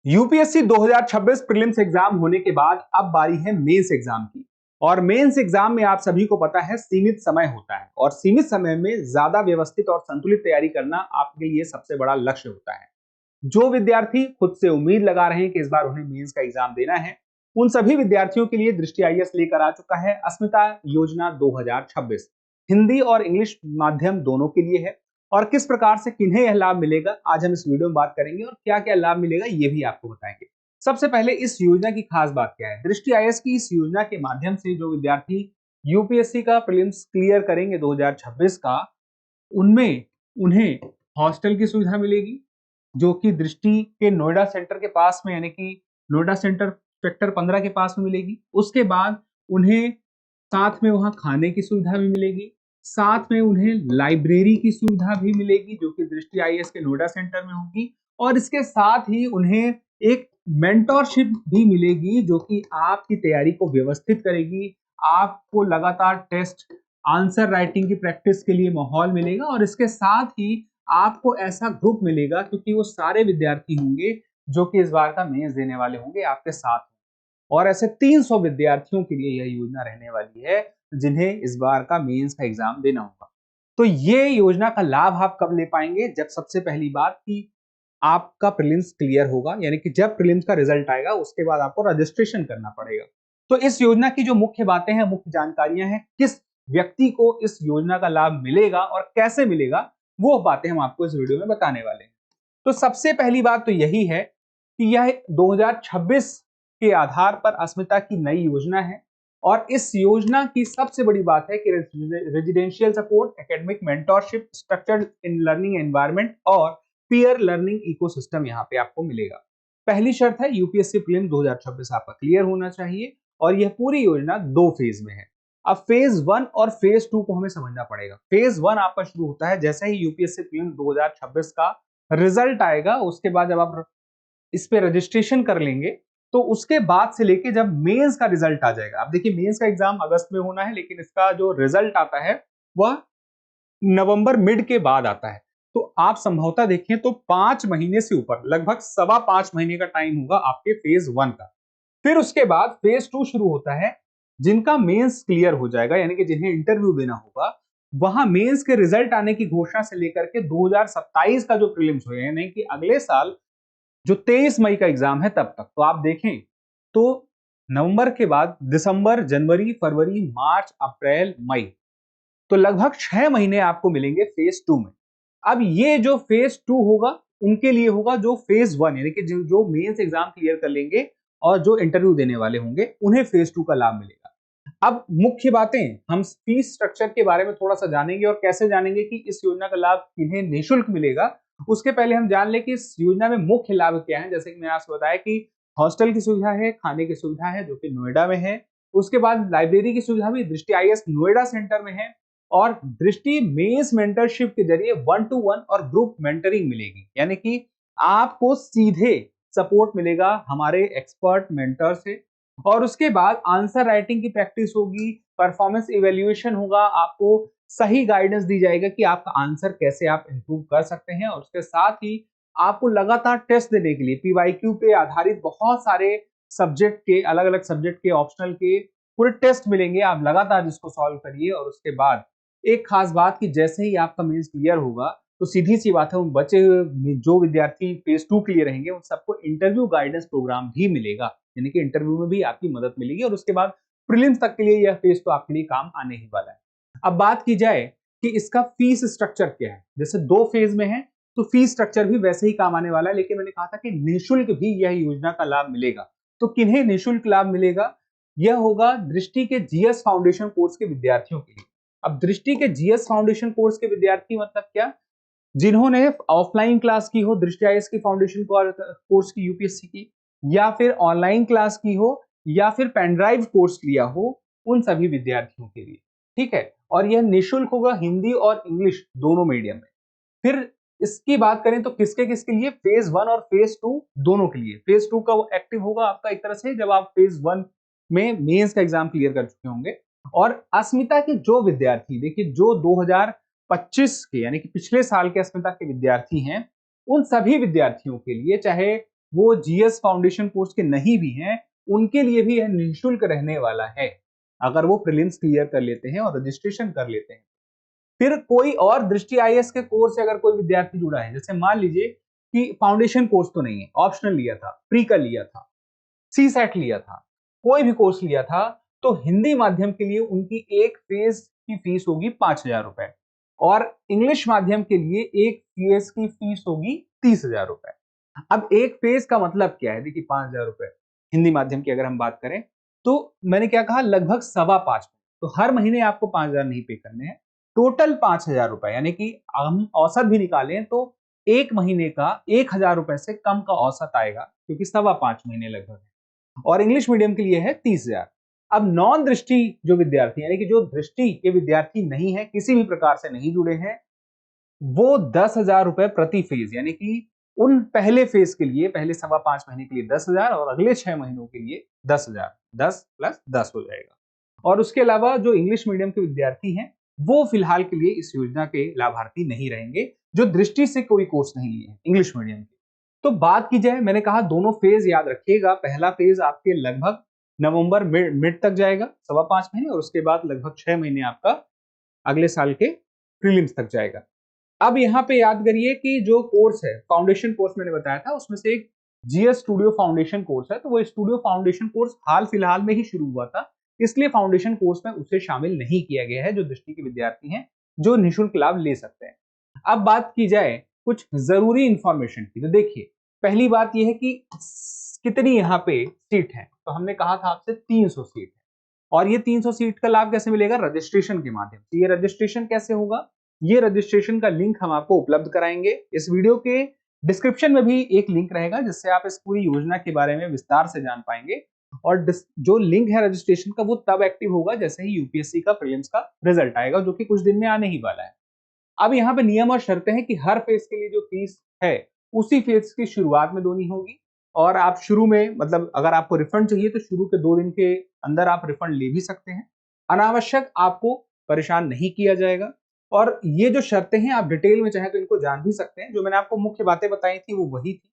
UPSC 2026 prelims exam होने के बाद अब बारी है मेंस एग्जाम की। और मेंस एग्जाम में आप सभी को पता है सीमित समय होता है और सीमित समय में ज्यादा व्यवस्थित और संतुलित तैयारी करना आपके लिए सबसे बड़ा लक्ष्य होता है। जो विद्यार्थी खुद से उम्मीद लगा रहे हैं कि इस बार उन्हें मेंस का एग्जाम देना है, उन सभी विद्यार्थियों के लिए दृष्टि आईएएस लेकर आ चुका है अस्मिता योजना 2026। हिंदी और इंग्लिश माध्यम दोनों के लिए है। और किस प्रकार से किन्हें यह लाभ मिलेगा आज हम इस वीडियो में बात करेंगे और क्या क्या लाभ मिलेगा ये भी आपको बताएंगे। सबसे पहले इस योजना की खास बात क्या है। दृष्टि आईएएस की इस योजना के माध्यम से जो विद्यार्थी यूपीएससी का प्रीलिम्स क्लियर करेंगे 2026 का, उनमें उन्हें हॉस्टल की सुविधा मिलेगी जो कि दृष्टि के नोएडा सेंटर के पास में, यानी कि नोएडा सेंटर सेक्टर 15 के पास में मिलेगी। उसके बाद उन्हें साथ में वहां खाने की सुविधा भी मिलेगी, साथ में उन्हें लाइब्रेरी की सुविधा भी मिलेगी जो कि दृष्टि आईएएस के नोएडा सेंटर में होगी। और इसके साथ ही उन्हें एक मेंटरशिप भी मिलेगी जो कि आपकी तैयारी को व्यवस्थित करेगी। आपको लगातार टेस्ट आंसर राइटिंग की प्रैक्टिस के लिए माहौल मिलेगा और इसके साथ ही आपको ऐसा ग्रुप मिलेगा क्योंकि वो सारे विद्यार्थी होंगे जो कि इस बार का मेंस देने वाले होंगे आपके साथ। और ऐसे 300 विद्यार्थियों के लिए यह योजना रहने वाली है जिन्हें इस बार का मेंस का एग्जाम देना होगा। तो ये योजना का लाभ आप कब ले पाएंगे? जब सबसे पहली बात कि आपका प्रीलिम्स क्लियर होगा, यानी कि जब प्रीलिम्स का रिजल्ट आएगा उसके बाद आपको रजिस्ट्रेशन करना पड़ेगा। तो इस योजना की जो मुख्य बातें हैं, मुख्य जानकारियां हैं, किस व्यक्ति को इस योजना का लाभ मिलेगा और कैसे मिलेगा, वो बातें हम आपको इस वीडियो में बताने वाले हैं। तो सबसे पहली बात तो यही है कि यह 2026 के आधार पर अस्मिता की नई योजना है और इस योजना की सबसे बड़ी बात है कि residential support, academic mentorship, structured in learning environment और पीयर लर्निंग इकोसिस्टम यहाँ पे आपको मिलेगा। पहली शर्त है यूपीएससी प्रीलिम 2026 आपका क्लियर होना चाहिए और यह पूरी योजना 2 फेज में है। अब फेज 1 और फेज 2 को हमें समझना पड़ेगा। फेज 1 आपका शुरू होता है जैसे ही यूपीएससी प्रीलिम 2026 का रिजल्ट आएगा, उसके बाद जब आप इस पे रजिस्ट्रेशन कर लेंगे तो उसके बाद से लेके जब मेंस का रिजल्ट आ जाएगा। अब देखिए मेंस का एग्जाम अगस्त में होना है लेकिन इसका जो रिजल्ट आता है वह नवंबर मिड के बाद आता है। तो आप संभवतः देखें तो 5 महीने से ऊपर, लगभग 5.25 महीने का टाइम होगा आपके फेज 1 का। फिर उसके बाद फेज 2 शुरू होता है। जिनका मेंस क्लियर हो जाएगा, यानी कि जिन्हें इंटरव्यू देना होगा, वहां मेंस के रिजल्ट आने की घोषणा से लेकर के 2027 का जो प्रीलिम्स होगा, यानी कि अगले साल जो 23 मई का एग्जाम है तब तक, तो आप देखें तो नवंबर के बाद दिसंबर, जनवरी, फरवरी, मार्च, अप्रैल, मई, तो लगभग 6 महीने आपको मिलेंगे फेज 2 में। अब ये जो फेज 2 होगा उनके लिए होगा जो फेज 1, यानी कि जो मेंस एग्जाम क्लियर कर लेंगे और जो इंटरव्यू देने वाले होंगे उन्हें फेज 2 का लाभ मिलेगा। अब मुख्य बातें, हम फीस स्ट्रक्चर के बारे में थोड़ा सा जानेंगे और कैसे जानेंगे कि इस योजना का लाभ किन्हें निःशुल्क मिलेगा। उसके पहले हम जान ले कि इस योजना में मुख्य लाभ क्या है। जैसे कि मैंने आपको बताया कि हॉस्टल की सुविधा है, खाने की सुविधा है जो कि नोएडा में है। उसके बाद लाइब्रेरी की सुविधा भी दृष्टि आईएएस नोएडा सेंटर में है और दृष्टि मेंस मेंटरशिप के जरिए 1-to-1 और ग्रुप मेंटरिंग मिलेगी, यानी कि आपको सीधे सपोर्ट मिलेगा हमारे एक्सपर्ट मेंटर से। और उसके बाद आंसर राइटिंग की प्रैक्टिस होगी, परफॉर्मेंस इवैल्यूएशन होगा, आपको सही गाइडेंस दी जाएगा कि आपका आंसर कैसे आप इंप्रूव कर सकते हैं। और उसके साथ ही आपको लगातार टेस्ट देने के लिए पीवाईक्यू पे आधारित बहुत सारे सब्जेक्ट के, अलग अलग सब्जेक्ट के, ऑप्शनल के पूरे टेस्ट मिलेंगे। आप लगातार इसको सॉल्व करिए। और उसके बाद एक खास बात कि जैसे ही आपका मेंस क्लियर होगा तो सीधी सी बात है उन बचे हुए जो विद्यार्थी फेज 2 के लिए रहेंगे उन सबको इंटरव्यू गाइडेंस प्रोग्राम भी मिलेगा, यानी कि इंटरव्यू में भी आपकी मदद मिलेगी। और उसके बाद प्रीलिम्स तक के लिए यह फेज तो आपके लिए काम आने ही वाला है। अब बात की जाए कि इसका फीस स्ट्रक्चर क्या है। जैसे 2 फेज में है तो फीस स्ट्रक्चर भी वैसे ही काम आने वाला है, लेकिन मैंने कहा था कि निःशुल्क भी यह योजना का लाभ मिलेगा। तो किन्हें निःशुल्क लाभ मिलेगा? यह होगा दृष्टि के जीएस फाउंडेशन कोर्स के विद्यार्थियों के लिए। अब दृष्टि के जीएस फाउंडेशन कोर्स के विद्यार्थी मतलब क्या? जिन्होंने ऑफलाइन क्लास की हो दृष्टि आईएएस की फाउंडेशन कोर्स की, यूपीएससी की, या फिर ऑनलाइन क्लास की हो, या फिर पेन ड्राइव कोर्स लिया हो, उन सभी विद्यार्थियों के लिए, ठीक है। और यह निःशुल्क होगा हिंदी और इंग्लिश दोनों मीडियम में। फिर इसकी बात करें तो किसके किसके लिए? फेज 1 और फेज 2 दोनों के लिए। फेज 2 का वो एक्टिव होगा आपका एक तरह से जब आप फेज 1 में मेंस का एग्जाम क्लियर कर चुके होंगे। और अस्मिता के जो विद्यार्थी, देखिए जो 2025 के यानी कि पिछले साल के अस्मिता के विद्यार्थी हैं, उन सभी विद्यार्थियों के लिए, चाहे वो जीएस फाउंडेशन कोर्स के नहीं भी हैं, उनके लिए भी यह निःशुल्क रहने वाला है अगर वो प्रीलिम्स क्लियर कर लेते हैं और रजिस्ट्रेशन कर लेते हैं। फिर कोई और दृष्टि आईएएस के कोर्स से अगर कोई विद्यार्थी जुड़ा है, जैसे मान लीजिए कि फाउंडेशन कोर्स तो नहीं है, ऑप्शनल लिया था, प्री का लिया था, सी सेट लिया था, कोई भी कोर्स लिया था, तो हिंदी माध्यम के लिए उनकी एक फेज की फीस होगी 5,000 रुपए और इंग्लिश माध्यम के लिए एक फेज की फीस होगी 30,000 रुपए। अब एक फेज का मतलब क्या है, देखिए 5,000 रुपए हिंदी माध्यम की अगर हम बात करें तो मैंने क्या कहा, लगभग 5.25। तो हर महीने आपको 5,000 नहीं पे करने हैं, टोटल 5,000 रुपए, यानी कि हम औसत भी निकालें तो एक महीने का 1,000 रुपए से कम का औसत आएगा, क्योंकि 5.25 महीने लगभग है। और इंग्लिश मीडियम के लिए है 30,000। अब नॉन दृष्टि जो विद्यार्थी, यानी कि जो दृष्टि के विद्यार्थी नहीं है, किसी भी प्रकार से नहीं जुड़े हैं, वो 10,000 रुपए प्रति फेज, यानी कि उन पहले फेज के लिए, पहले 5.25 महीने के लिए 10,000 और अगले 6 महीनों के लिए 10,000, 10 प्लस 10 हो जाएगा। और उसके अलावा जो इंग्लिश मीडियम के विद्यार्थी हैं, वो फिलहाल के लिए इस योजना के लाभार्थी नहीं रहेंगे, जो दृष्टि से कोई कोर्स नहीं लिए हैं इंग्लिश मीडियम के। तो बात की जाए, मैंने कहा दोनों फेज याद रखिएगा, पहला फेज आपके लगभग नवंबर मिड तक जाएगा, 5.25 महीने, और उसके बाद लगभग 6 महीने आपका अगले साल के प्रीलिम्स तक जाएगा। अब यहाँ पे याद करिए कि जो कोर्स है, फाउंडेशन कोर्स मैंने बताया था, उसमें से एक जीएस स्टूडियो फाउंडेशन कोर्स है, तो वो स्टूडियो फाउंडेशन कोर्स हाल फिलहाल में ही शुरू हुआ था, इसलिए फाउंडेशन कोर्स में उसे शामिल नहीं किया गया है, जो दृष्टि के विद्यार्थी हैं जो निःशुल्क लाभ ले सकते हैं। अब बात की जाए कुछ जरूरी इंफॉर्मेशन की, तो देखिए पहली बात यह है कि कितनी यहाँ पे सीट है, तो हमने कहा था आपसे 300 सीट है, और ये 300 सीट का लाभ कैसे मिलेगा, रजिस्ट्रेशन के माध्यम से। ये रजिस्ट्रेशन कैसे होगा, ये रजिस्ट्रेशन का लिंक हम आपको उपलब्ध कराएंगे। इस वीडियो के डिस्क्रिप्शन में भी एक लिंक रहेगा, जिससे आप इस पूरी योजना के बारे में विस्तार से जान पाएंगे। और जो लिंक है रजिस्ट्रेशन का, वो तब एक्टिव होगा जैसे ही यूपीएससी का प्रीलिम्स का रिजल्ट आएगा, जो कि कुछ दिन में आने ही वाला है। अब यहाँ पे नियम और शर्तें हैं कि हर फेज के लिए जो फीस है, उसी फेज की शुरुआत में देनी होगी, और आप शुरू में, मतलब अगर आपको रिफंड चाहिए तो शुरू के 2 दिन के अंदर आप रिफंड ले भी सकते हैं। अनावश्यक आपको परेशान नहीं किया जाएगा। और ये जो शर्तें हैं, आप डिटेल में चाहे तो इनको जान भी सकते हैं। जो मैंने आपको मुख्य बातें बताई थी वो वही थी।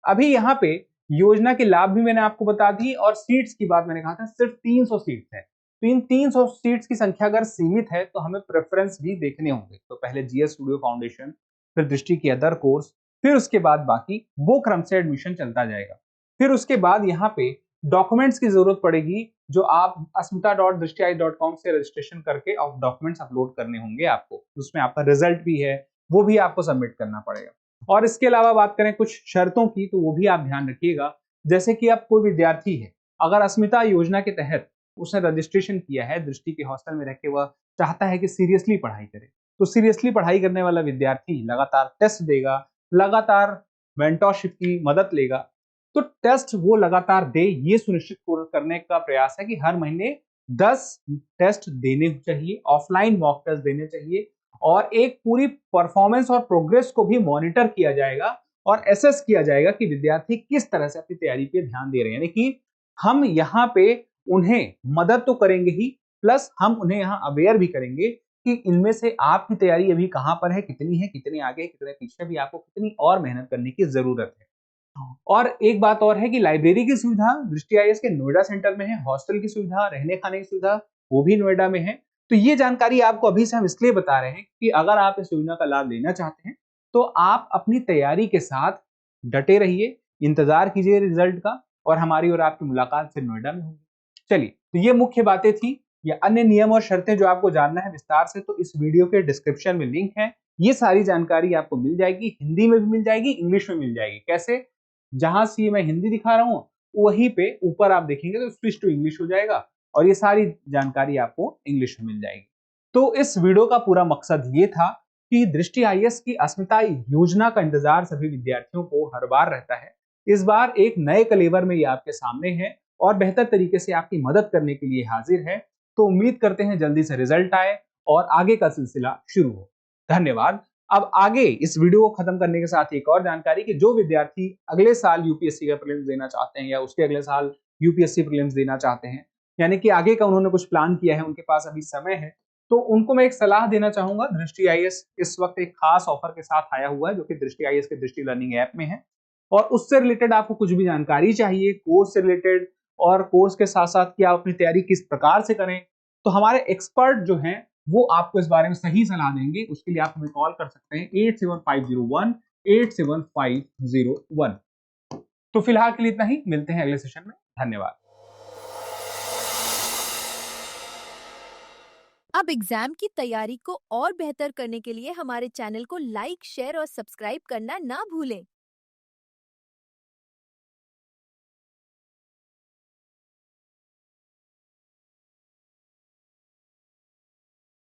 अभी यहाँ पे योजना के लाभ भी मैंने आपको बता दी, और सीट्स की बात मैंने कहा था सिर्फ 300 सीट्स है। तो इन 300 सीट्स की संख्या अगर सीमित है तो हमें प्रेफरेंस भी देखने होंगे। तो पहले जीएस स्टूडियो फाउंडेशन, फिर दृष्टि के अदर कोर्स, फिर उसके बाद बाकी, वो क्रम से एडमिशन चलता जाएगा। फिर उसके बाद यहाँ पे डॉक्यूमेंट्स की जरूरत पड़ेगी, जो आप asmita.drishti.com से रजिस्ट्रेशन करके डॉक्यूमेंट्स अपलोड करने होंगे आपको। उसमें आपका रिजल्ट भी है, वो भी आपको सबमिट करना पड़ेगा। और इसके अलावा बात करें कुछ शर्तों की, तो वो भी आप ध्यान रखिएगा। जैसे कि आप कोई विद्यार्थी है, अगर अस्मिता योजना के तहत उसने रजिस्ट्रेशन किया है, दृष्टि के हॉस्टल में रह के वह चाहता है कि सीरियसली पढ़ाई करे, तो सीरियसली पढ़ाई करने वाला विद्यार्थी लगातार टेस्ट देगा, लगातार मेंटरशिप की मदद लेगा। तो टेस्ट वो लगातार दे, ये सुनिश्चित करने का प्रयास है कि हर महीने 10 टेस्ट देने चाहिए, ऑफलाइन मॉक टेस्ट देने चाहिए, और एक पूरी परफॉर्मेंस और प्रोग्रेस को भी मॉनिटर किया जाएगा और एसेस किया जाएगा कि विद्यार्थी किस तरह से अपनी तैयारी पे ध्यान दे रहे हैं। यानी कि हम यहाँ पे उन्हें मदद तो करेंगे ही, प्लस हम उन्हें यहाँ अवेयर भी करेंगे कि इनमें से आपकी तैयारी अभी कहाँ पर है, कितनी आगे, कितने पीछे, भी आपको कितनी और मेहनत करने की जरूरत है। और एक बात और है कि लाइब्रेरी की सुविधा दृष्टि आईएएस के नोएडा सेंटर में है, हॉस्टल की सुविधा, रहने खाने की सुविधा वो भी नोएडा में है। तो ये जानकारी आपको अभी से हम इसलिए बता रहे हैं कि अगर आप इस योजना का लाभ लेना चाहते हैं तो आप अपनी तैयारी के साथ डटे रहिए, इंतजार कीजिए रिजल्ट का, और हमारी और आपकी मुलाकात फिर नोएडा में होगी। चलिए, तो ये मुख्य बातें थी। या अन्य नियम और शर्तें जो आपको जानना है विस्तार से, तो इस वीडियो के डिस्क्रिप्शन में लिंक है। ये सारी जानकारी आपको मिल जाएगी, हिंदी में भी मिल जाएगी, इंग्लिश में मिल जाएगी। कैसे, जहां से मैं हिंदी दिखा रहा हूं वहीं पे ऊपर आप देखेंगे तो स्विच टू इंग्लिश हो जाएगा, और ये सारी जानकारी आपको इंग्लिश में मिल जाएगी। तो इस वीडियो का पूरा मकसद ये था कि दृष्टि आईएएस की अस्मिता योजना का इंतजार सभी विद्यार्थियों को हर बार रहता है। इस बार एक नए कलेवर में ये आपके सामने है और बेहतर तरीके से आपकी मदद करने के लिए हाजिर है। तो उम्मीद करते हैं जल्दी से रिजल्ट आए और आगे का सिलसिला शुरू हो। धन्यवाद। अब आगे इस वीडियो को खत्म करने के साथ एक और जानकारी कि जो विद्यार्थी अगले साल यूपीएससी का प्रीलिम्स देना चाहते हैं या उसके अगले साल यूपीएससी प्रीलिम्स देना चाहते हैं, यानी कि आगे का उन्होंने कुछ प्लान किया है, उनके पास अभी समय है, तो उनको मैं एक सलाह देना चाहूंगा। दृष्टि आईएएस इस वक्त एक खास ऑफर के साथ आया हुआ है, जो कि दृष्टि आईएएस के दृष्टि लर्निंग ऐप में है। और उससे रिलेटेड आपको कुछ भी जानकारी चाहिए कोर्स से रिलेटेड और कोर्स के साथ साथ कि आप अपनी तैयारी किस प्रकार से करें, तो हमारे एक्सपर्ट जो हैं वो आपको इस बारे में सही सलाह देंगे। उसके लिए आप हमें कॉल कर सकते हैं 8750187501। तो फिलहाल के लिए इतना ही, मिलते हैं अगले सेशन में। धन्यवाद। अब एग्जाम की तैयारी को और बेहतर करने के लिए हमारे चैनल को लाइक, शेयर और सब्सक्राइब करना ना भूलें।